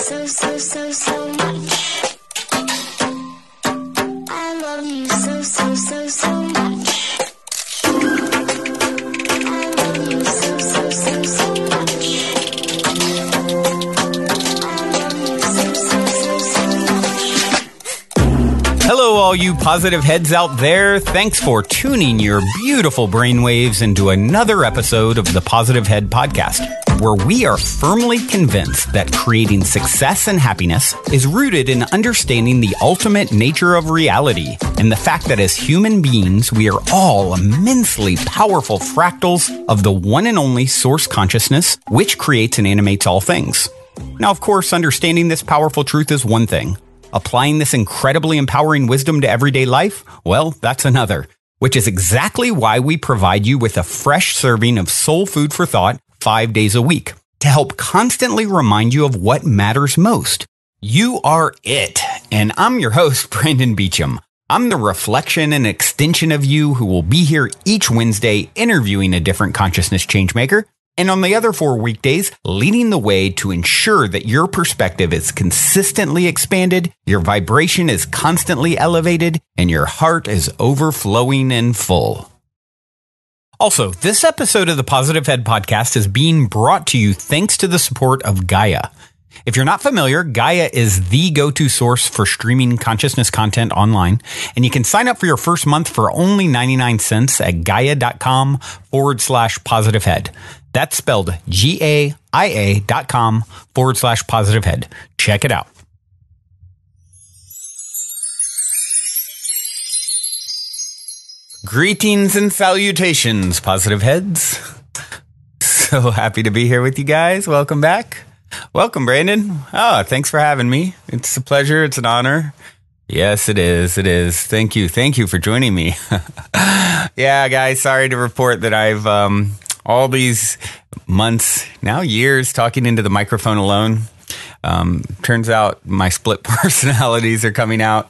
so much. I love you so much. I love you so much. I love you so much. Hello, all you positive heads out there. Thanks for tuning your beautiful brainwaves into another episode of the Positive Head Podcast, where we are firmly convinced that creating success and happiness is rooted in understanding the ultimate nature of reality and the fact that as human beings, we are all immensely powerful fractals of the one and only source consciousness, which creates and animates all things. Now, of course, understanding this powerful truth is one thing. Applying this incredibly empowering wisdom to everyday life, well, that's another, which is exactly why we provide you with a fresh serving of soul food for thought 5 days a week to help constantly remind you of what matters most. You are it. And I'm your host, Brandon Beecham. I'm the reflection and extension of you who will be here each Wednesday interviewing a different consciousness changemaker. And on the other 4 weekdays, leading the way to ensure that your perspective is consistently expanded, your vibration is constantly elevated, and your heart is overflowing and full. Also, this episode of the Positive Head Podcast is being brought to you thanks to the support of Gaia. If you're not familiar, Gaia is the go-to source for streaming consciousness content online, and you can sign up for your first month for only 99 cents at gaia.com/positivehead. That's spelled GAIA.com/positivehead. Check it out. Greetings and salutations, positive heads. So happy to be here with you guys. Welcome back. Welcome, Brandon. Oh, thanks for having me. It's a pleasure. It's an honor. Yes, it is. It is. Thank you. Thank you for joining me. Yeah, guys, sorry to report that I've all these months, now years, talking into the microphone alone. Turns out my split personalities are coming out.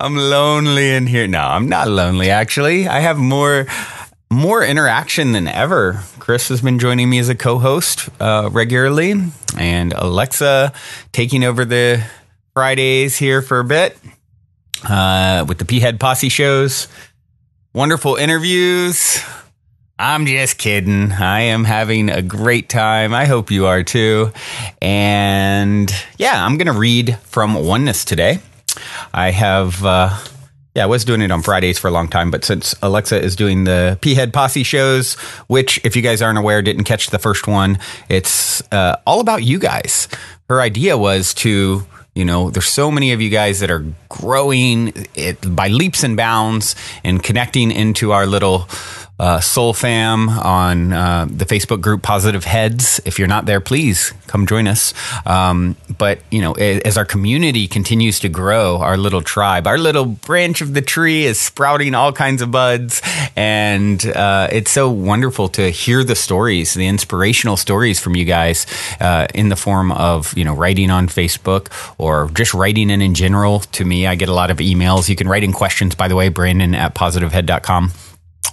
I'm lonely in here. No, I'm not lonely, actually. I have more interaction than ever. Chris has been joining me as a co-host regularly, and Alexa taking over the Fridays here for a bit with the P-Head Posse shows. Wonderful interviews. I'm just kidding. I am having a great time. I hope you are too. And yeah, I'm going to read from Oneness today. I have, I was doing it on Fridays for a long time, but since Alexa is doing the P-Head Posse shows, which if you guys aren't aware, didn't catch the first one, it's all about you guys. Her idea was to, there's so many of you guys that are growing it by leaps and bounds and connecting into our little soul fam on the Facebook group Positive Heads. If you're not there, please come join us. But as our community continues to grow, our little tribe, our little branch of the tree is sprouting all kinds of buds. And it's so wonderful to hear the stories, the inspirational stories from you guys in the form of, writing on Facebook or just writing in general to me. I get a lot of emails. You can write in questions, by the way, Brandon@positivehead.com.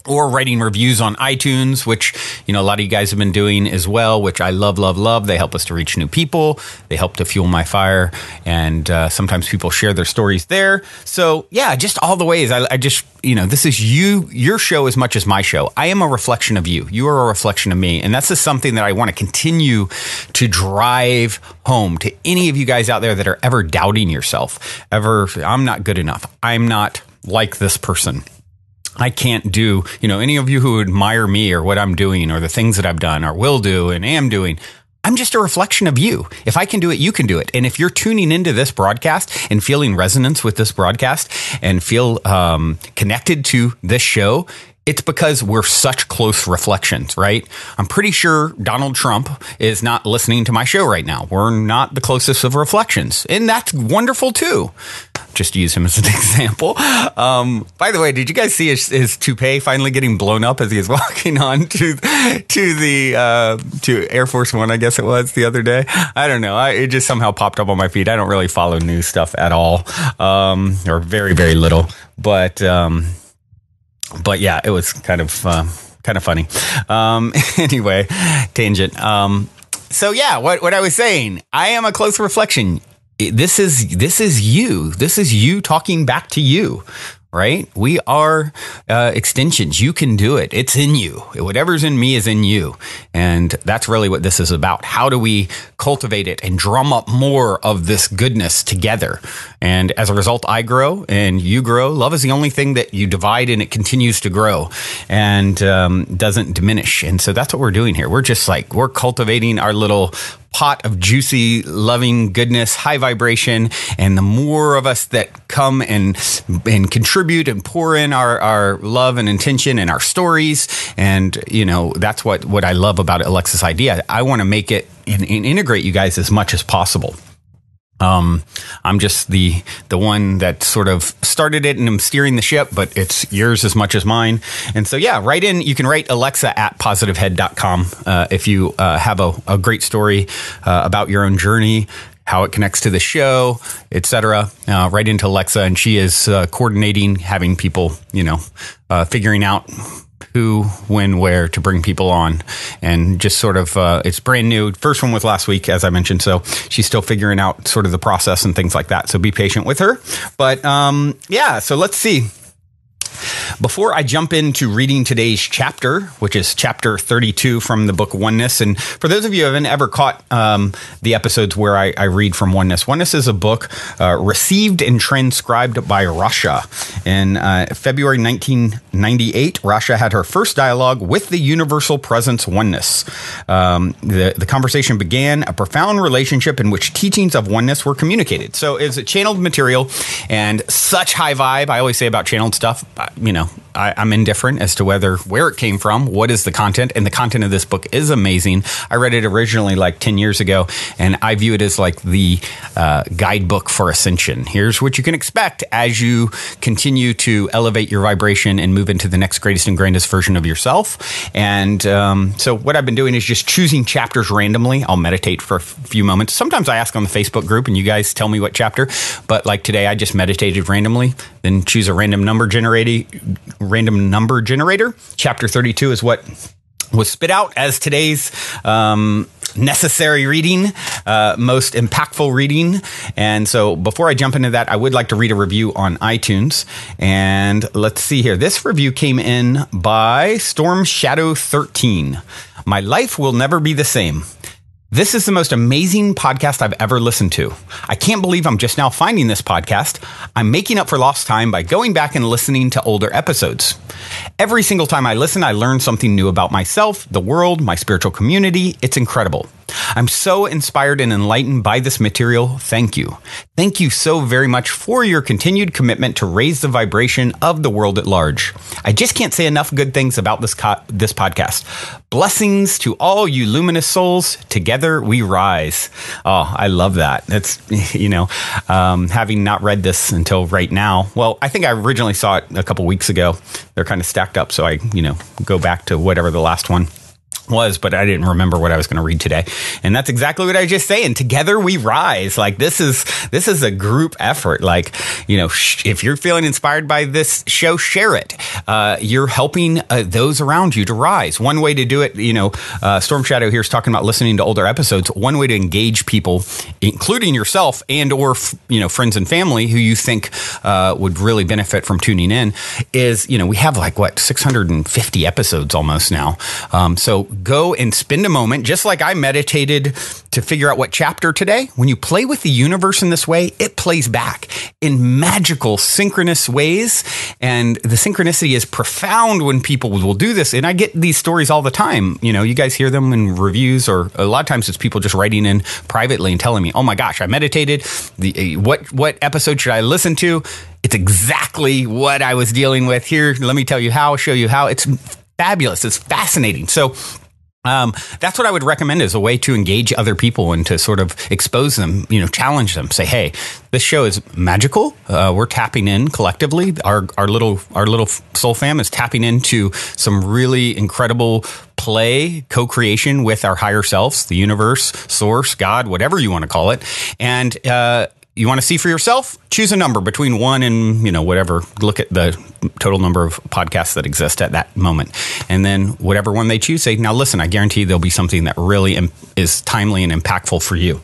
Or writing reviews on iTunes, which, a lot of you guys have been doing as well, which I love, love, love. They help us to reach new people. They help to fuel my fire. And sometimes people share their stories there. So, yeah, just all the ways. I just, this is your show as much as my show. I am a reflection of you. You are a reflection of me. And that's just something that I want to continue to drive home to any of you guys out there that are ever doubting yourself. I'm not good enough. I'm not like this person. I can't do, any of you who admire me or what I'm doing or the things that I've done or will do and am doing. I'm just a reflection of you. If I can do it, you can do it. And if you're tuning into this broadcast and feeling resonance with this broadcast and feel connected to this show, it's because we're such close reflections, right? I'm pretty sure Donald Trump is not listening to my show right now. We're not the closest of reflections. And that's wonderful too. Just to use him as an example. By the way, did you guys see his toupee finally getting blown up as he was walking on to Air Force One, I guess it was, the other day? I don't know. It just somehow popped up on my feed. I don't really follow news stuff at all, or very, very little. But yeah, it was kind of funny. Anyway, tangent. So yeah, what I was saying, I am a close reflection. This is you. This is you talking back to you. Right? We are extensions. You can do it. It's in you. Whatever's in me is in you. And that's really what this is about. How do we cultivate it and drum up more of this goodness together? And as a result, I grow and you grow. Love is the only thing that you divide and it continues to grow and doesn't diminish. And so that's what we're doing here. We're just like, we're cultivating our little pot of juicy, loving goodness, high vibration. And the more of us that come and contribute and pour in our love and intention and our stories. And, you know, that's what I love about Alexa's idea. I want to make it and integrate you guys as much as possible. I'm just the one that sort of started it and I'm steering the ship, but it's yours as much as mine. And so, yeah, write in. You can write Alexa at positivehead.com if you have a great story about your own journey, how it connects to the show, etc. Write into Alexa, and she is coordinating, having people, figuring out who, when, where to bring people on, and just sort of it's brand new. First one was last week, as I mentioned, so she's still figuring out sort of the process and things like that. So be patient with her. But yeah, so let's see. Before I jump into reading today's chapter, which is chapter 32 from the book Oneness, and for those of you who haven't ever caught the episodes where I read from Oneness, Oneness is a book received and transcribed by Russia. In February 1998, Russia had her first dialogue with the universal presence Oneness. The conversation began a profound relationship in which teachings of Oneness were communicated. So it's a channeled material and such high vibe. I always say about channeled stuff, I'm indifferent as to where it came from, what is the content, and the content of this book is amazing. I read it originally like 10 years ago, and I view it as like the guidebook for ascension. Here's what you can expect as you continue to elevate your vibration and move into the next greatest and grandest version of yourself. And so what I've been doing is just choosing chapters randomly. I'll meditate for a few moments. Sometimes I ask on the Facebook group, and you guys tell me what chapter, but like today, I just meditated randomly, then choose a random number generator. Chapter 32 is what was spit out as today's necessary reading, most impactful reading. And so before I jump into that, I would like to read a review on iTunes. And let's see here. This review came in by Storm Shadow 13. My life will never be the same. This is the most amazing podcast I've ever listened to. I can't believe I'm just now finding this podcast. I'm making up for lost time by going back and listening to older episodes. Every single time I listen, I learn something new about myself, the world, my spiritual community. It's incredible. I'm so inspired and enlightened by this material. Thank you. Thank you so very much for your continued commitment to raise the vibration of the world at large. I just can't say enough good things about this podcast. Blessings to all you luminous souls. Together we rise. Oh, I love that. That's, having not read this until right now. Well, I think I originally saw it a couple weeks ago. They're kind of stacked up. So I, go back to whatever the last one was, but I didn't remember what I was going to read today. And that's exactly what I was just saying. Together we rise. Like this is a group effort. Like, if you're feeling inspired by this show, share it. You're helping those around you to rise. One way to do it, Storm Shadow here is talking about listening to older episodes. One way to engage people, including yourself and or, friends and family who you think would really benefit from tuning in is, we have 650 episodes almost now. So go and spend a moment, just like I meditated to figure out what chapter today. When you play with the universe in this way, it plays back in magical, synchronous ways. And the synchronicity is profound when people will do this. And I get these stories all the time. You guys hear them in reviews, or a lot of times it's people just writing in privately and telling me, oh my gosh, I meditated. What episode should I listen to? It's exactly what I was dealing with here. Let me tell you how, show you how. It's fabulous. It's fascinating. So that's what I would recommend as a way to engage other people and to sort of expose them, challenge them. Say, hey, this show is magical. We're tapping in collectively. Our little soul fam is tapping into some really incredible play, co-creation with our higher selves, the universe, source, God, whatever you want to call it. And you want to see for yourself, choose a number between 1 and, whatever. Look at the total number of podcasts that exist at that moment. And then whatever one they choose, say, now listen, I guarantee there'll be something that really is timely and impactful for you.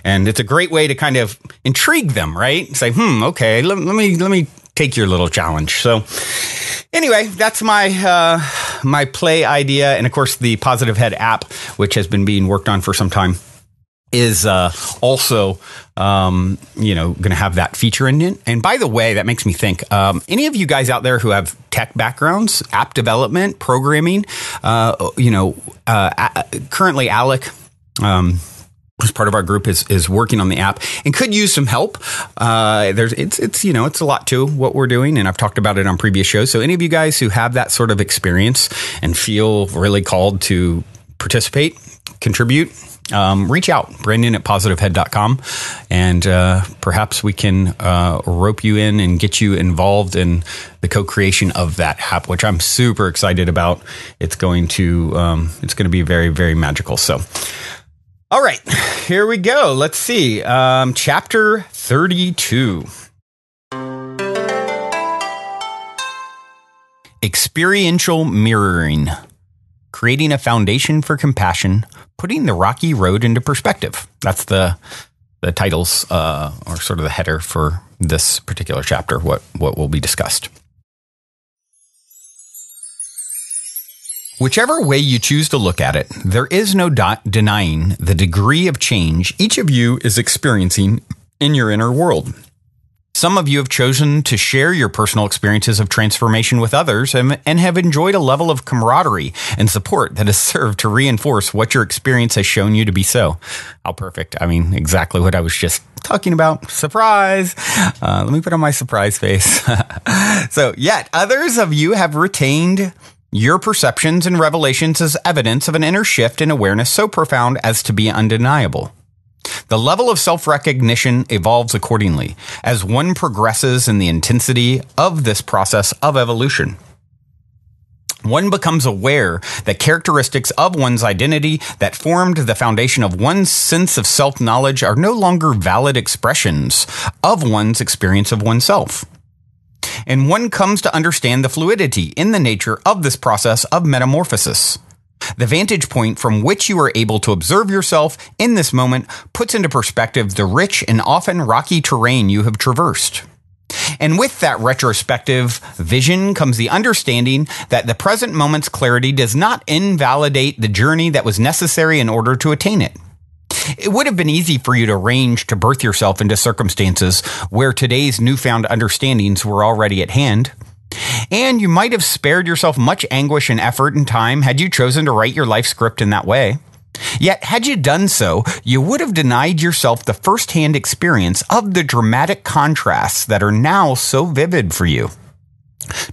And it's a great way to kind of intrigue them, right? Say, okay, let me take your little challenge. So anyway, that's my my play idea. And of course, the Positive Head app, which has been being worked on for some time, is also, going to have that feature in it. And by the way, that makes me think, any of you guys out there who have tech backgrounds, app development, programming, currently Alec, who's part of our group, is working on the app and could use some help. It's a lot to what we're doing, and I've talked about it on previous shows. So any of you guys who have that sort of experience and feel really called to participate, contribute, reach out, Brandon@positivehead.com, and perhaps we can rope you in and get you involved in the co-creation of that app, which I'm super excited about. It's going to be very, very magical. So, all right, here we go. Let's see. Chapter 32. Experiential mirroring. Creating a foundation for compassion, putting the rocky road into perspective. That's the titles, or sort of the header for this particular chapter, what will be discussed. Whichever way you choose to look at it, there is no denying the degree of change each of you is experiencing in your inner world. Some of you have chosen to share your personal experiences of transformation with others and have enjoyed a level of camaraderie and support that has served to reinforce what your experience has shown you to be so. How perfect. I mean, exactly what I was just talking about. Surprise. Let me put on my surprise face. So, yet others of you have retained your perceptions and revelations as evidence of an inner shift in awareness so profound as to be undeniable. The level of self-recognition evolves accordingly as one progresses in the intensity of this process of evolution. One becomes aware that characteristics of one's identity that formed the foundation of one's sense of self-knowledge are no longer valid expressions of one's experience of oneself. And one comes to understand the fluidity in the nature of this process of metamorphosis. The vantage point from which you are able to observe yourself in this moment puts into perspective the rich and often rocky terrain you have traversed. And with that retrospective vision comes the understanding that the present moment's clarity does not invalidate the journey that was necessary in order to attain it. It would have been easy for you to arrange to birth yourself into circumstances where today's newfound understandings were already at hand. And you might have spared yourself much anguish and effort and time had you chosen to write your life script in that way. Yet, had you done so, you would have denied yourself the first-hand experience of the dramatic contrasts that are now so vivid for you.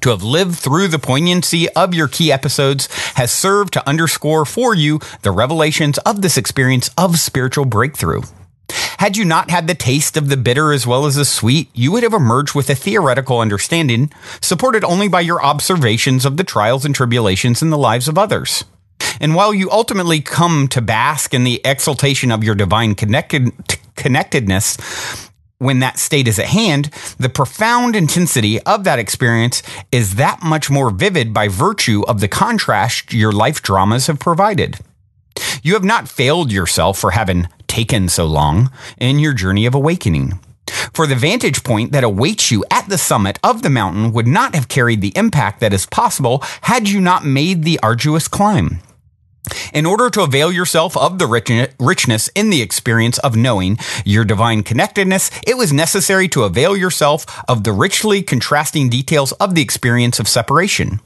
To have lived through the poignancy of your key episodes has served to underscore for you the revelations of this experience of spiritual breakthrough. Had you not had the taste of the bitter as well as the sweet, you would have emerged with a theoretical understanding, supported only by your observations of the trials and tribulations in the lives of others. And while you ultimately come to bask in the exaltation of your divine connectedness, when that state is at hand, the profound intensity of that experience is that much more vivid by virtue of the contrast your life dramas have provided. You have not failed yourself for having taken so long in your journey of awakening. For the vantage point that awaits you at the summit of the mountain would not have carried the impact that is possible had you not made the arduous climb. In order to avail yourself of the richness in the experience of knowing your divine connectedness, it was necessary to avail yourself of the richly contrasting details of the experience of separation.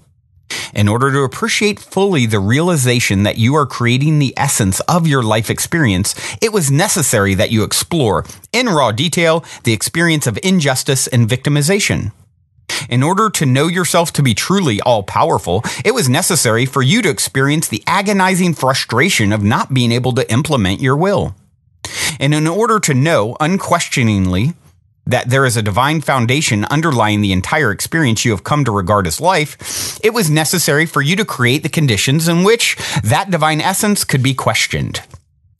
In order to appreciate fully the realization that you are creating the essence of your life experience, it was necessary that you explore, in raw detail, the experience of injustice and victimization. In order to know yourself to be truly all-powerful, it was necessary for you to experience the agonizing frustration of not being able to implement your will. And in order to know unquestioningly that there is a divine foundation underlying the entire experience you have come to regard as life, it was necessary for you to create the conditions in which that divine essence could be questioned.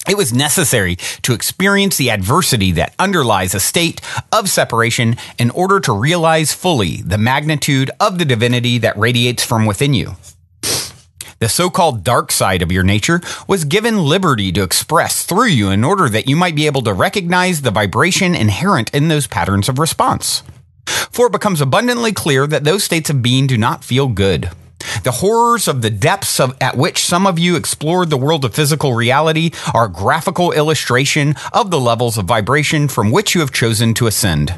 It was necessary to experience the adversity that underlies a state of separation in order to realize fully the magnitude of the divinity that radiates from within you. The so-called dark side of your nature was given liberty to express through you in order that you might be able to recognize the vibration inherent in those patterns of response. For it becomes abundantly clear that those states of being do not feel good. The horrors of the depths at which some of you explored the world of physical reality are a graphical illustration of the levels of vibration from which you have chosen to ascend.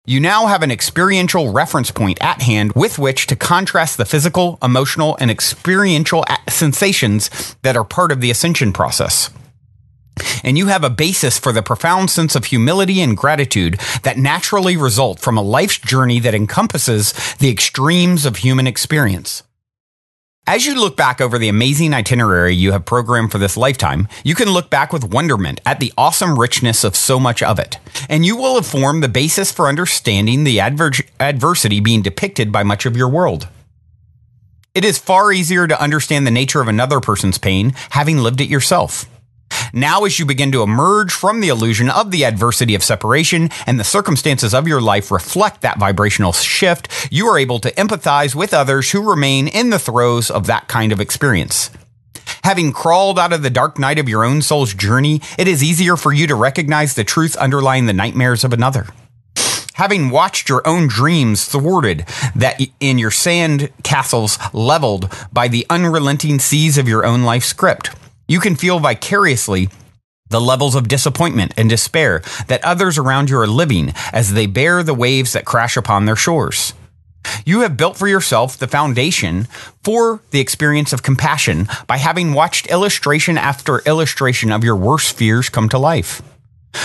You now have an experiential reference point at hand with which to contrast the physical, emotional, and experiential sensations that are part of the ascension process. And you have a basis for the profound sense of humility and gratitude that naturally result from a life's journey that encompasses the extremes of human experience. As you look back over the amazing itinerary you have programmed for this lifetime, you can look back with wonderment at the awesome richness of so much of it, and you will have formed the basis for understanding the adversity being depicted by much of your world. It is far easier to understand the nature of another person's pain having lived it yourself. Now, as you begin to emerge from the illusion of the adversity of separation and the circumstances of your life reflect that vibrational shift, you are able to empathize with others who remain in the throes of that kind of experience. Having crawled out of the dark night of your own soul's journey, it is easier for you to recognize the truth underlying the nightmares of another. Having watched your own dreams thwarted that in your sand castles leveled by the unrelenting seas of your own life script, you can feel vicariously the levels of disappointment and despair that others around you are living as they bear the waves that crash upon their shores. You have built for yourself the foundation for the experience of compassion by having watched illustration after illustration of your worst fears come to life.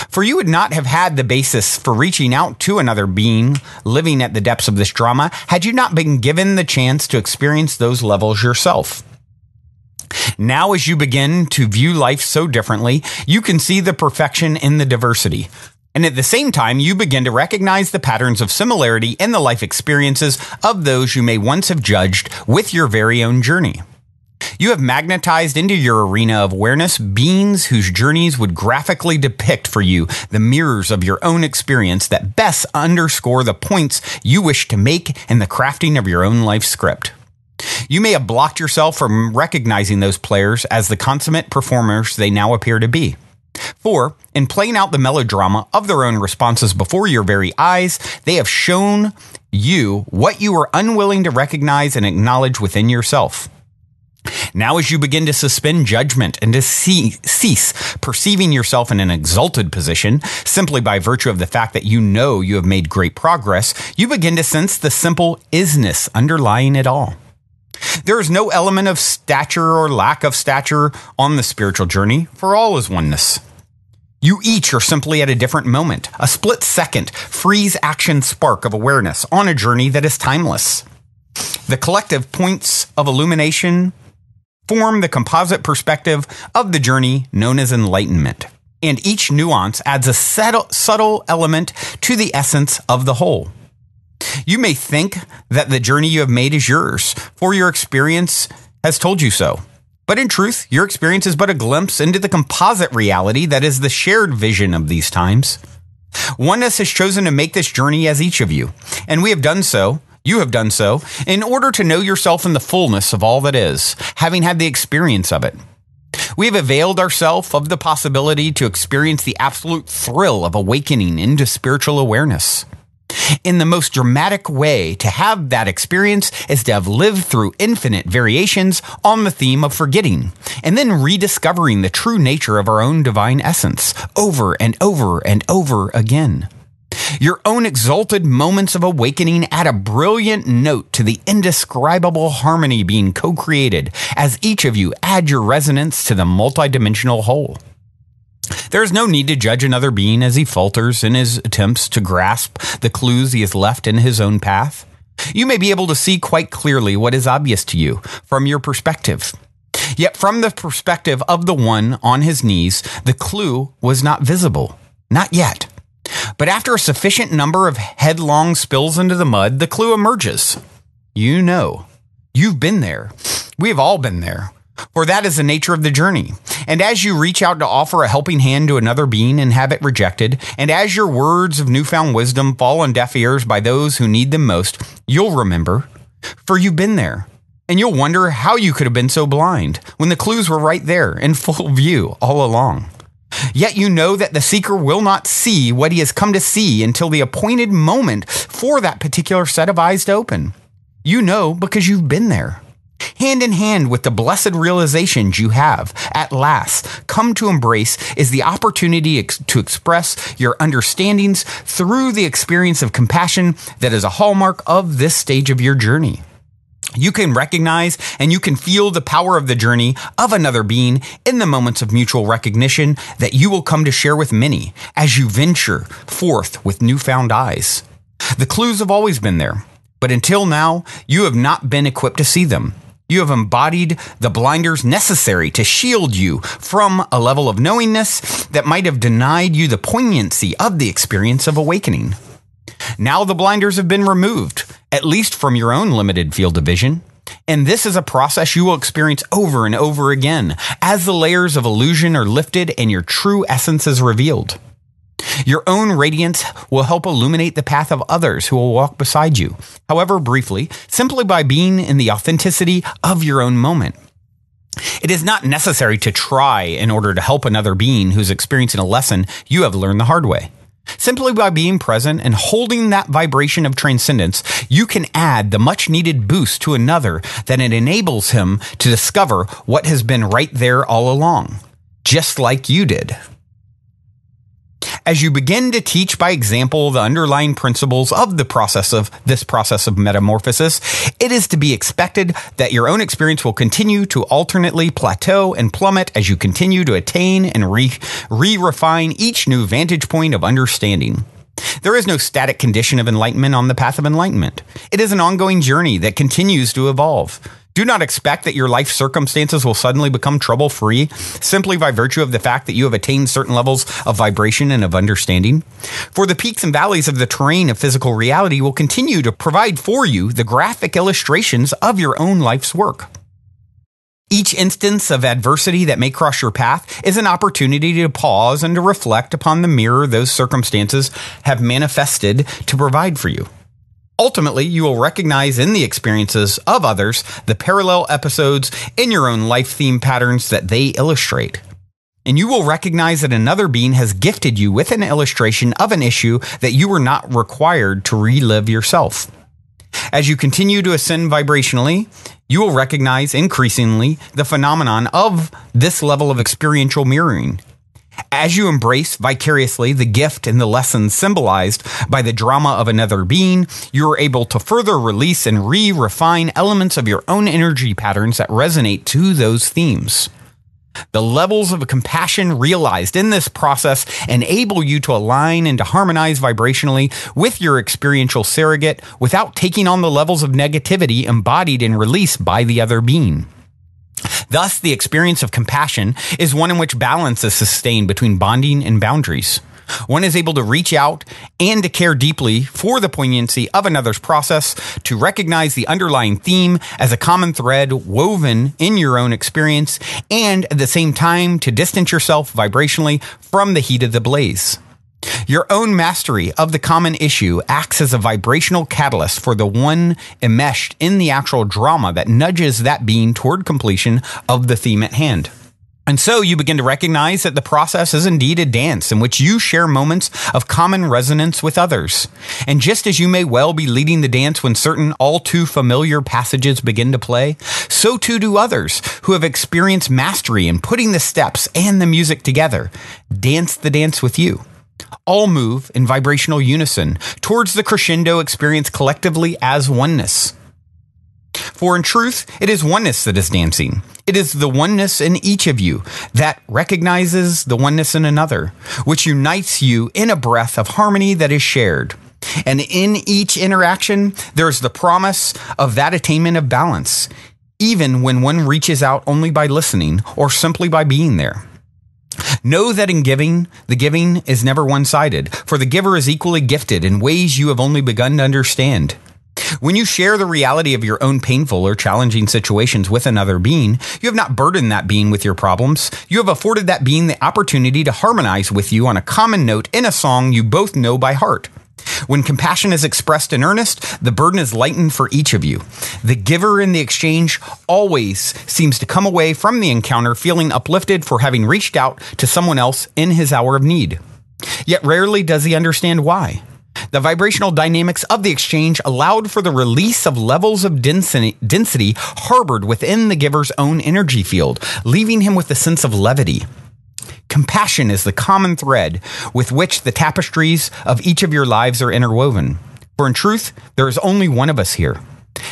For you would not have had the basis for reaching out to another being living at the depths of this drama had you not been given the chance to experience those levels yourself. Now, as you begin to view life so differently, you can see the perfection in the diversity. And at the same time, you begin to recognize the patterns of similarity in the life experiences of those you may once have judged with your very own journey. You have magnetized into your arena of awareness beings whose journeys would graphically depict for you the mirrors of your own experience that best underscore the points you wish to make in the crafting of your own life script. You may have blocked yourself from recognizing those players as the consummate performers they now appear to be. For, in playing out the melodrama of their own responses before your very eyes, they have shown you what you are unwilling to recognize and acknowledge within yourself. Now, as you begin to suspend judgment and to cease perceiving yourself in an exalted position, simply by virtue of the fact that you know you have made great progress, you begin to sense the simple isness underlying it all. There is no element of stature or lack of stature on the spiritual journey, for all is oneness. You each are simply at a different moment, a split-second, freeze-action spark of awareness on a journey that is timeless. The collective points of illumination form the composite perspective of the journey known as enlightenment, and each nuance adds a subtle element to the essence of the whole. You may think that the journey you have made is yours, for your experience has told you so. But in truth, your experience is but a glimpse into the composite reality that is the shared vision of these times. Oneness has chosen to make this journey as each of you, and we have done so, you have done so, in order to know yourself in the fullness of all that is, having had the experience of it. We have availed ourselves of the possibility to experience the absolute thrill of awakening into spiritual awareness. In the most dramatic way to have that experience is to have lived through infinite variations on the theme of forgetting, and then rediscovering the true nature of our own divine essence over and over and over again. Your own exalted moments of awakening add a brilliant note to the indescribable harmony being co-created as each of you add your resonance to the multidimensional whole. There is no need to judge another being as he falters in his attempts to grasp the clues he has left in his own path. You may be able to see quite clearly what is obvious to you from your perspective. Yet from the perspective of the one on his knees, the clue was not visible. Not yet. But after a sufficient number of headlong spills into the mud, the clue emerges. You know. You've been there. We have all been there. For that is the nature of the journey. And as you reach out to offer a helping hand to another being and have it rejected, and as your words of newfound wisdom fall on deaf ears by those who need them most, you'll remember, for you've been there. And you'll wonder how you could have been so blind when the clues were right there in full view all along. Yet you know that the seeker will not see what he has come to see until the appointed moment for that particular set of eyes to open. You know because you've been there. Hand in hand with the blessed realizations you have, at last, come to embrace is the opportunity to express your understandings through the experience of compassion that is a hallmark of this stage of your journey. You can recognize and you can feel the power of the journey of another being in the moments of mutual recognition that you will come to share with many as you venture forth with newfound eyes. The clues have always been there, but until now, you have not been equipped to see them. You have embodied the blinders necessary to shield you from a level of knowingness that might have denied you the poignancy of the experience of awakening. Now the blinders have been removed, at least from your own limited field of vision. And this is a process you will experience over and over again as the layers of illusion are lifted and your true essence is revealed. Your own radiance will help illuminate the path of others who will walk beside you, however briefly, simply by being in the authenticity of your own moment. It is not necessary to try in order to help another being who's experiencing a lesson you have learned the hard way. Simply by being present and holding that vibration of transcendence, you can add the much needed boost to another that it enables him to discover what has been right there all along, just like you did. As you begin to teach by example the underlying principles of this process of metamorphosis, it is to be expected that your own experience will continue to alternately plateau and plummet as you continue to attain and re-refine each new vantage point of understanding. There is no static condition of enlightenment on the path of enlightenment. It is an ongoing journey that continues to evolve. Do not expect that your life circumstances will suddenly become trouble-free simply by virtue of the fact that you have attained certain levels of vibration and of understanding. For the peaks and valleys of the terrain of physical reality will continue to provide for you the graphic illustrations of your own life's work. Each instance of adversity that may cross your path is an opportunity to pause and to reflect upon the mirror those circumstances have manifested to provide for you. Ultimately, you will recognize in the experiences of others the parallel episodes in your own life theme patterns that they illustrate. And you will recognize that another being has gifted you with an illustration of an issue that you were not required to relive yourself. As you continue to ascend vibrationally, you will recognize increasingly the phenomenon of this level of experiential mirroring. As you embrace vicariously the gift and the lessons symbolized by the drama of another being, you are able to further release and refine elements of your own energy patterns that resonate to those themes. The levels of compassion realized in this process enable you to align and to harmonize vibrationally with your experiential surrogate without taking on the levels of negativity embodied and released by the other being. Thus, the experience of compassion is one in which balance is sustained between bonding and boundaries. One is able to reach out and to care deeply for the poignancy of another's process, to recognize the underlying theme as a common thread woven in your own experience, and at the same time to distance yourself vibrationally from the heat of the blaze. Your own mastery of the common issue acts as a vibrational catalyst for the one enmeshed in the actual drama that nudges that being toward completion of the theme at hand. And so you begin to recognize that the process is indeed a dance in which you share moments of common resonance with others. And just as you may well be leading the dance when certain all too familiar passages begin to play, so too do others who have experienced mastery in putting the steps and the music together. Dance the dance with you. All move in vibrational unison towards the crescendo experienced collectively as oneness. For in truth, it is oneness that is dancing. It is the oneness in each of you that recognizes the oneness in another, which unites you in a breath of harmony that is shared. And in each interaction, there is the promise of that attainment of balance, even when one reaches out only by listening or simply by being there. Know that in giving, the giving is never one-sided, for the giver is equally gifted in ways you have only begun to understand. When you share the reality of your own painful or challenging situations with another being, you have not burdened that being with your problems. You have afforded that being the opportunity to harmonize with you on a common note in a song you both know by heart. When compassion is expressed in earnest, the burden is lightened for each of you. The giver in the exchange always seems to come away from the encounter feeling uplifted for having reached out to someone else in his hour of need. Yet rarely does he understand why. The vibrational dynamics of the exchange allowed for the release of levels of density harbored within the giver's own energy field, leaving him with a sense of levity. Compassion is the common thread with which the tapestries of each of your lives are interwoven. For in truth, there is only one of us here.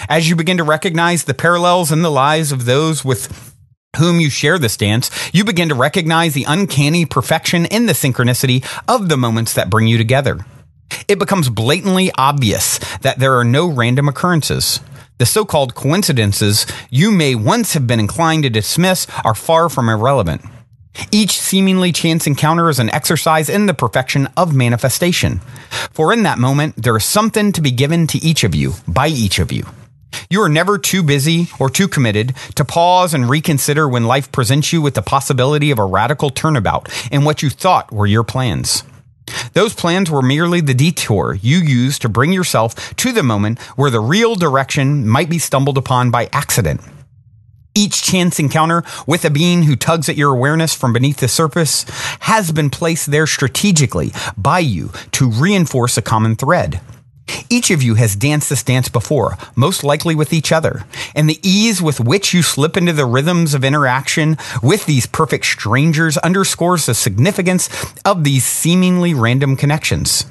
As you begin to recognize the parallels in the lives of those with whom you share this dance, you begin to recognize the uncanny perfection in the synchronicity of the moments that bring you together. It becomes blatantly obvious that there are no random occurrences. The so-called coincidences you may once have been inclined to dismiss are far from irrelevant. Each seemingly chance encounter is an exercise in the perfection of manifestation. For in that moment, there is something to be given to each of you, by each of you. You are never too busy or too committed to pause and reconsider when life presents you with the possibility of a radical turnabout in what you thought were your plans. Those plans were merely the detour you used to bring yourself to the moment where the real direction might be stumbled upon by accident. Each chance encounter with a being who tugs at your awareness from beneath the surface has been placed there strategically by you to reinforce a common thread. Each of you has danced this dance before, most likely with each other, and the ease with which you slip into the rhythms of interaction with these perfect strangers underscores the significance of these seemingly random connections.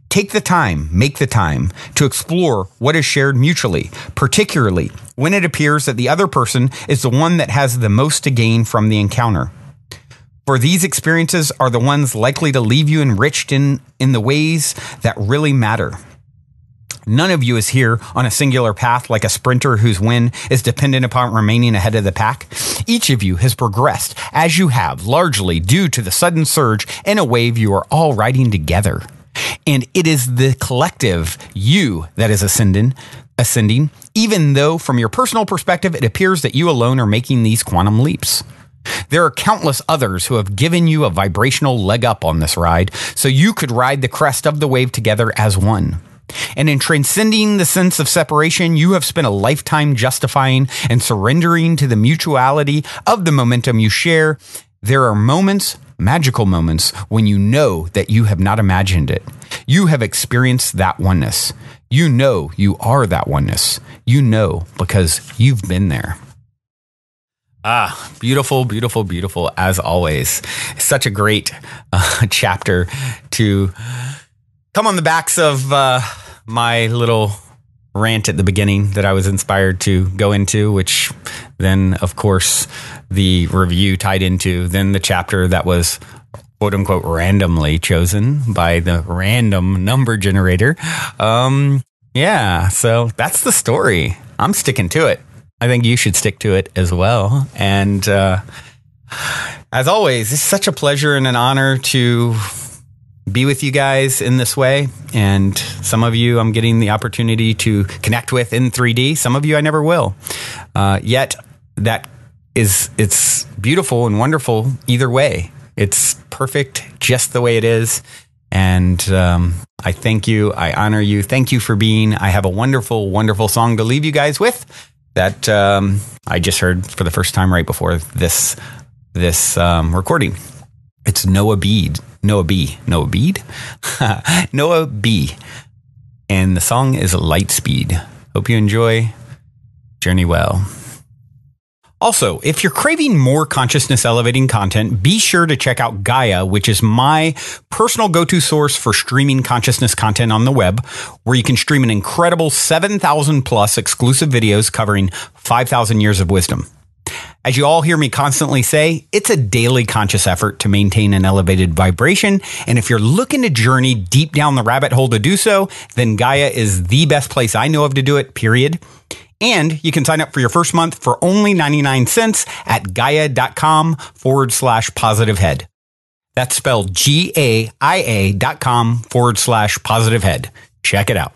Take the time, make the time to explore what is shared mutually, particularly when it appears that the other person is the one that has the most to gain from the encounter. For these experiences are the ones likely to leave you enriched in the ways that really matter. None of you is here on a singular path like a sprinter whose win is dependent upon remaining ahead of the pack. Each of you has progressed as you have, largely due to the sudden surge in a wave you are all riding together. And it is the collective you that is ascending, even though from your personal perspective, it appears that you alone are making these quantum leaps. There are countless others who have given you a vibrational leg up on this ride, so you could ride the crest of the wave together as one. And in transcending the sense of separation, you have spent a lifetime justifying and surrendering to the mutuality of the momentum you share. There are moments, magical moments, when you know that you have not imagined it. You have experienced that oneness. You know you are that oneness. You know because you've been there. Ah, beautiful, beautiful, beautiful, as always. Such a great chapter to come on the backs of my little rant at the beginning that I was inspired to go into, which then, of course, the review tied into, then the chapter that was quote unquote randomly chosen by the random number generator. Yeah, so that's the story. I'm sticking to it. I think you should stick to it as well. And as always, it's such a pleasure and an honor to be with you guys in this way. And some of you I'm getting the opportunity to connect with in 3D. Some of you I never will. Yet it's beautiful and wonderful either way. It's perfect just the way it is. And I thank you. I honor you. Thank you for being. I have a wonderful, wonderful song to leave you guys with that I just heard for the first time right before this recording. It's Noah B. And the song is Lightspeed. Hope you enjoy. Journey well. Also, if you're craving more consciousness elevating content, be sure to check out Gaia, which is my personal go-to source for streaming consciousness content on the web, where you can stream an incredible 7,000 plus exclusive videos covering 5,000 years of wisdom. As you all hear me constantly say, it's a daily conscious effort to maintain an elevated vibration. And if you're looking to journey deep down the rabbit hole to do so, then Gaia is the best place I know of to do it, period. And you can sign up for your first month for only 99 cents at gaia.com/positivehead. That's spelled GAIA.com/positivehead. Check it out.